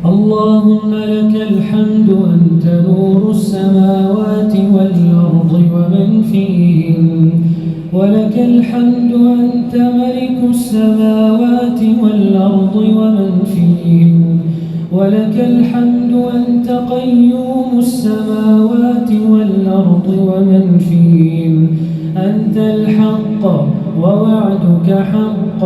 اللهم لك الحمد أنت نور السماوات والأرض ومن فيهن، ولك الحمد أنت ملك السماوات والأرض ومن فيهن، ولك الحمد أنت قيوم السماوات والأرض ومن فيهن. أنت الحق ووعدك حق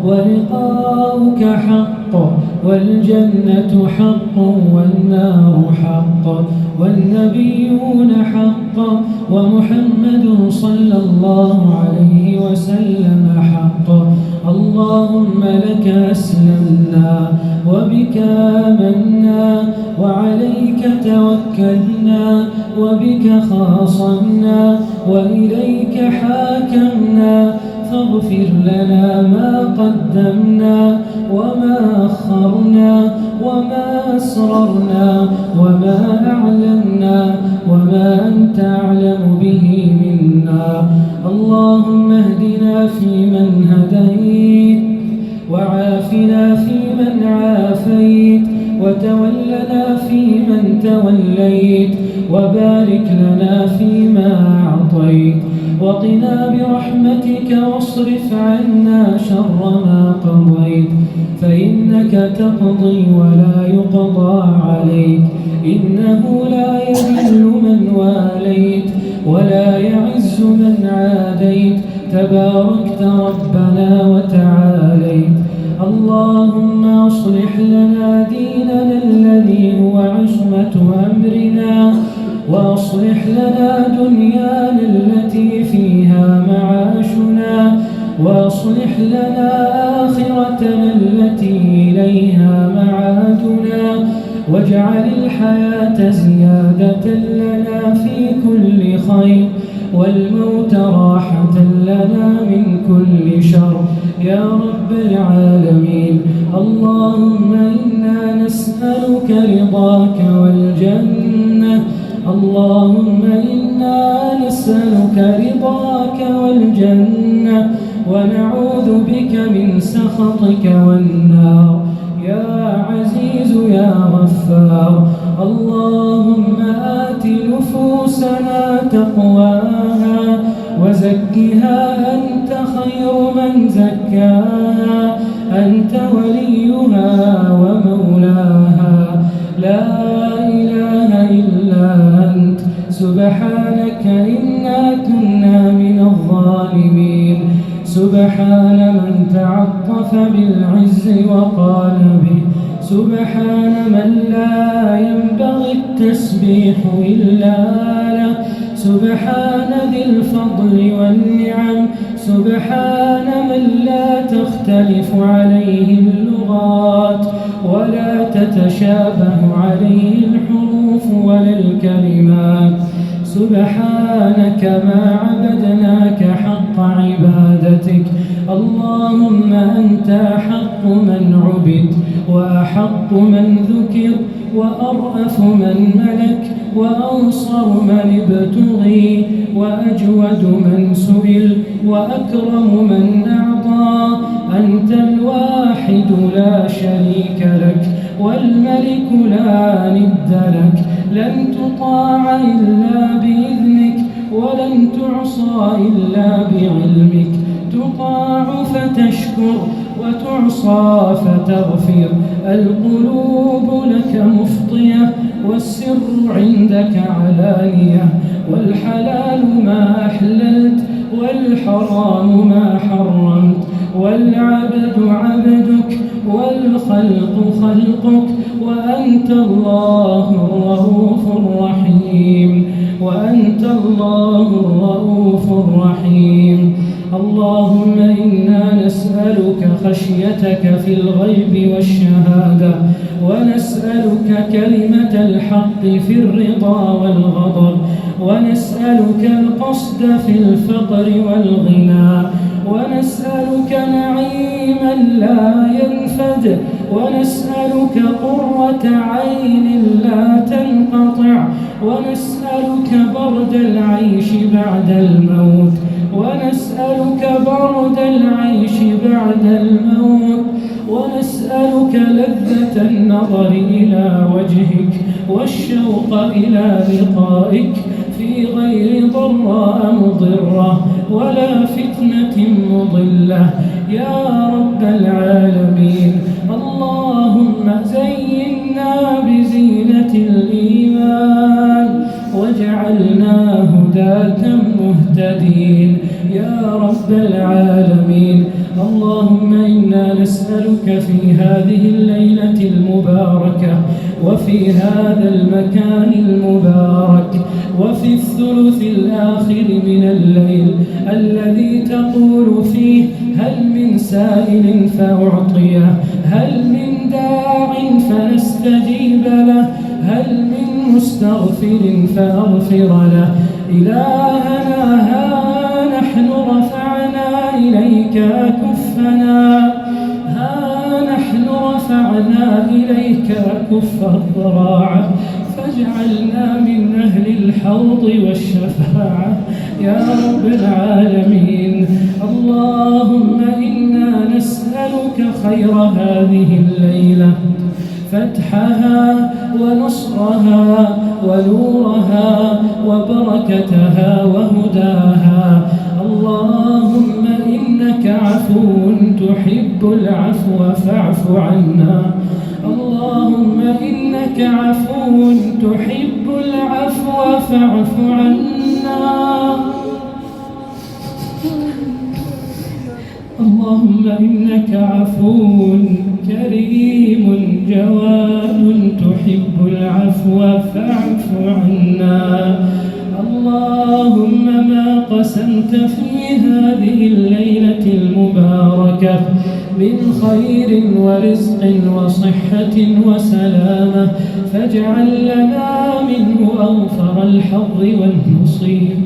ولقاؤك حق، والجنة حق والنار حق والنبيون حق ومحمد صلى الله عليه وسلم حق. اللهم لك أسلمنا وبك آمنا وعليك توكلنا وبك خاصمنا وإليك حاكمنا، فاغفر لنا ما قدمنا وما أخرنا وما أسررنا وما أعلنا وما أنت أعلم به منا. اللهم اهدنا فيمن هديت، وعافنا فيمن عافيت، وتولنا فيمن توليت، وبارك لنا فيما أعطيت، وقنا برحمتك واصرف عنا شر ما قضيت، فإنك تقضي ولا يقضى عليك، إنه لا يذل من واليت ولا يعز من عاديت، تباركت ربنا وتعاليت. اللهم أصلح لنا ديننا الذي هو عصمة أمرنا، وأصلح لنا دنيانا التي فيها معاشنا، وأصلح لنا آخرتنا التي إليها معادنا، واجعل الحياة زيادة لنا في كل خير، والموت راحة لنا من كل شر يا رب العالمين. اللهم إنا نسألك رضاك والجنة، اللهم إنا نسألك رضاك والجنة، ونعوذ بك من سخطك والنار يا عزيز يا غفار. اللهم آت نفوسنا تقواها وزكها أنت خير من زكاها، أنت وليها ومولاها، لا إله إلا أنت، سبحانك إنا كنا من الظالمين. سبحان من تعطف بالعز وقال به، سبحان من لا ينبغي التسبيح إلا له، سبحان ذي الفضل والنعم، سبحان من لا تختلف عليه اللغات ولا تتشابه عليه الحروف ولا الكلمات. سبحانك ما عبدناك حق عبادتك. اللهم أنت أحق من عبد وأحق من ذكر وأرأف من ملك وأنصر من ابتغي وأجود من سئل وأكرم من أعطى. أنت الواحد لا شريك لك والملك لا ند لك، لن تطاع إلا بإذنك ولن تعصى إلا بعلمك، تطاع فتشكر وتعصى فتغفر. القلوب لك مفطية والسر عندك علانية، والحلال ما أحللت والحرام ما حرمت، والعبد عبدك والخلق خلقك، وأنت الله الرؤوف الرحيم، وأنت الله الرؤوف الرحيم. اللهم إنا نسألك خشيتك في الغيب والشهادة، ونسألك كلمة الحق في الرضا والغضب، ونسألك القصد في الفقر والغنى، ونسألك نعيما لا ينفد، ونسألك قرة عين لا تنقطع، ونسألك برد العيش بعد الموت، ونسألك برد العيش بعد الموت. ونسألك لذة النظر إلى وجهك والشوق إلى لقائك في غير ضراء مضرة ولا فتنة مضلة يا رب العالمين. اللهم زينا بزينة الإيمان واجعلنا هداة مهتدين يا رب العالمين. اللهم إنا نسألك في هذه الليلة المباركة وفي هذا المكان المبارك وفي الثلث الآخر من الليل الذي تقول فيه هل من سائل فأعطيه، هل من داع فنستجيب له، هل من مستغفر فأغفر له. إلهنا ها نحن رفعنا إليك أكفنا، رفعنا إليك كف الضراعة فاجعلنا من أهل الحوض والشفاعة يا رب العالمين. اللهم إنا نسألك خير هذه الليلة، فتحها ونصرها ونورها وبركتها وهداها. اللهم إنك عفو تحب العفو فاعف عنا. اللهم إنك عفو تحب العفو فاعف عنا. اللهم إنك عفو كريم جواد تحب العفو فاعف عنا. اللهم ما قسمت في هذه الليلة المباركة من خير ورزق وصحة وسلامة فاجعل لنا منه أوفر الحظ والنصيب.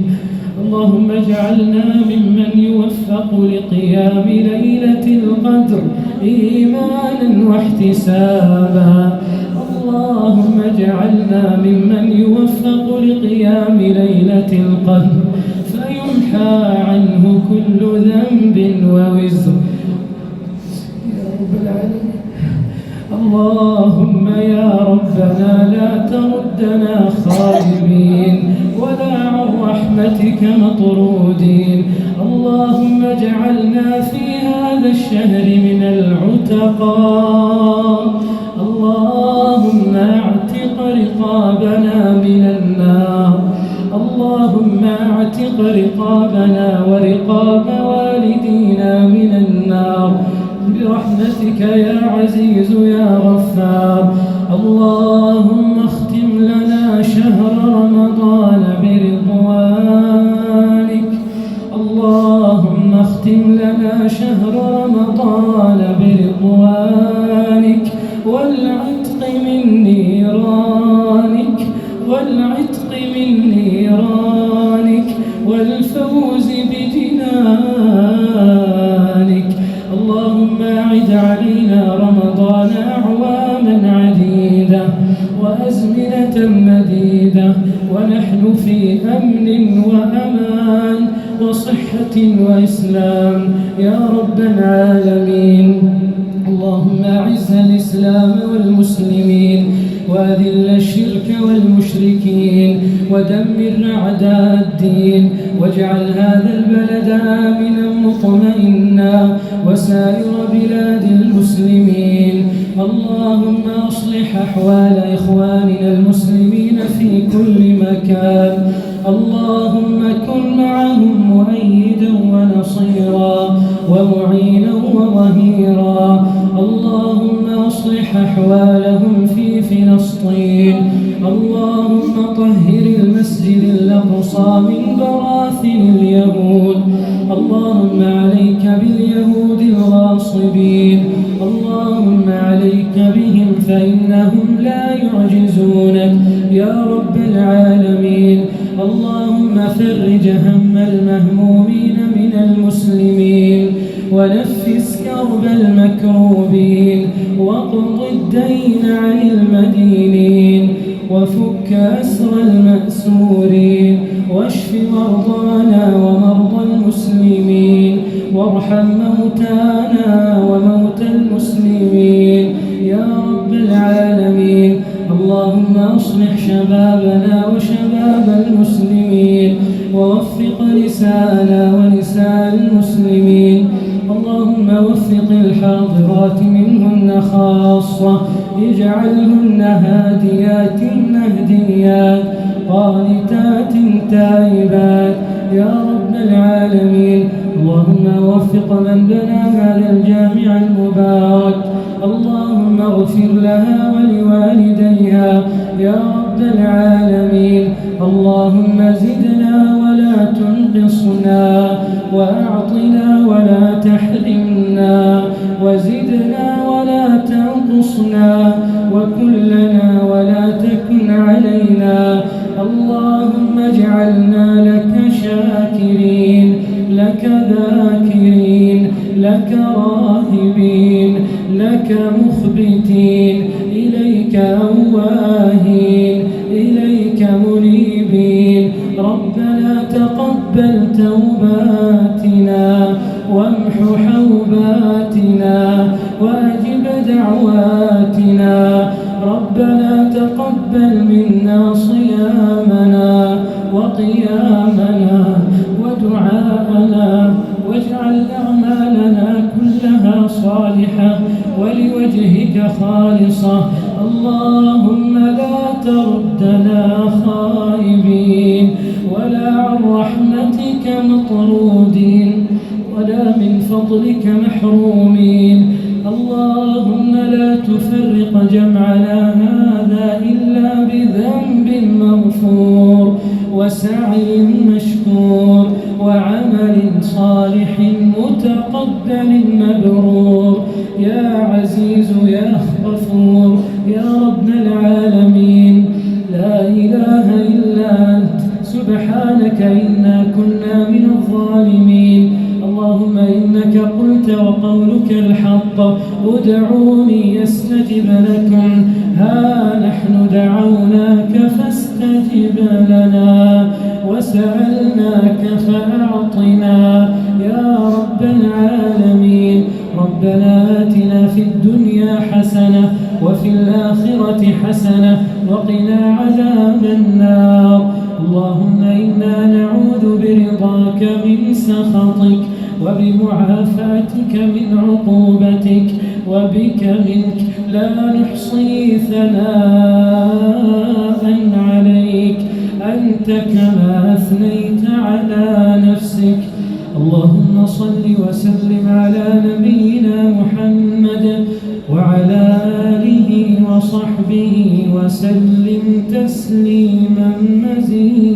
اللهم اجعلنا ممن يوفق لقيام ليلة القدر إيمانا واحتسابا. اللهم اجعلنا ممن يوفق لقيام ليلة القدر فيمحى عنه كل ذنب ووزر يا رب العالمين. اللهم يا ربنا لا تردنا خائبين ولا عن رحمتك مطرودين. اللهم اجعلنا في هذا الشهر من العتقاء. اللهم اعتق رقابنا من النار. اللهم اعتق رقابنا ورقاب والدينا من النار برحمتك يا عزيز يا غفار. اللهم اختم لنا شهر رمضان برضوانك. اللهم اختم لنا شهر رمضان برضوانك والعتق من نيرانك، والعتق من نيرانك والفوز بجنانك. اللهم أعد علينا رمضان أعواما عديدة وأزمنة مديدة ونحن في أمن وأمان وصحة وإسلام يا رب العالمين. اللهم أعز الإسلام والمسلمين وأذل الشرك والمشركين ودمر أعداء الدين واجعل هذا البلد آمنا مطمئنا وسائر بلاد المسلمين. اللهم أصلح أحوال إخواننا المسلمين في كل مكان. اللهم كن معهم مؤيدا ونصيرا ومعينا وظهيرا. اللهم أصلح أحوالهم في فلسطين. اللهم طهر المسجد الأقصى من براثن اليهود. اللهم عليك باليهود الغاصبين. اللهم عليك بهم فإنهم لا يعجزونك يا رب العالمين. اللهم فرج هم المهمومين من المسلمين ونفس كرب المكروبين واقض الدين عن المدينين وفك أسر المأسورين واشف مرضانا ومرضى المسلمين وارحم موتانا وموتى المسلمين العالمين. اللهم أصلح شبابنا وشباب المسلمين، ووفق نساءنا ونساء المسلمين. اللهم وفق الحاضرات منهن خاصة، اجعلهن هاديات مهديات قانتات تائبات يا رب العالمين. اللهم وفق من بنى هذا الجامع المبارك، اللهم اغفر لها ولوالديها يا رب العالمين. اللهم زدنا ولا تنقصنا، وأعطنا ولا تحرمنا، وزدنا ولا تنقصنا، وكن لنا ولا تكن علينا. اللهم اجعلنا لك شاكرين، لك ذاكرين، لك راهبين، لك مخبتين، إليك أواهين، إليك منيبين. ربنا تقبل توباتنا، وامح حوباتنا، وأجب دعواتنا. ربنا تقبل منا صيامنا وقيامنا ودعاءنا، واجعل أعمالنا كلها صالحة ولوجهك خالصة. اللهم لا تردنا خائبين، ولا عن رحمتك مطرودين، ولا من فضلك محرومين. اللهم لا تفرق جمعنا هذا إلا بذنب مغفور، وسعي مشكور، وعمل صالح متقبل مبرور. يا عزيز يا غفور يا رب العالمين، لا إله إلا أنت سبحانك إنا كنا من الظالمين. اللهم إنك قلت وقولك الحق، ادعوني يستجب لكم. ها نحن دعوناك فاستجب لنا، وسألناك فأعطنا يا رب العالمين. ربنا آتنا في الدنيا حسنة وفي الآخرة حسنة وقنا عذاب النار. اللهم إنا نعوذ برضاك من سخطك، وبمعافاتك من عقوبتك، وبك منك لا نحصي ثناء عليك، أنت كما أثنيت على نفسك. اللهم صل وسلم على نبينا محمد وعلى آله وصحبه وسلم تسليما مزيدا.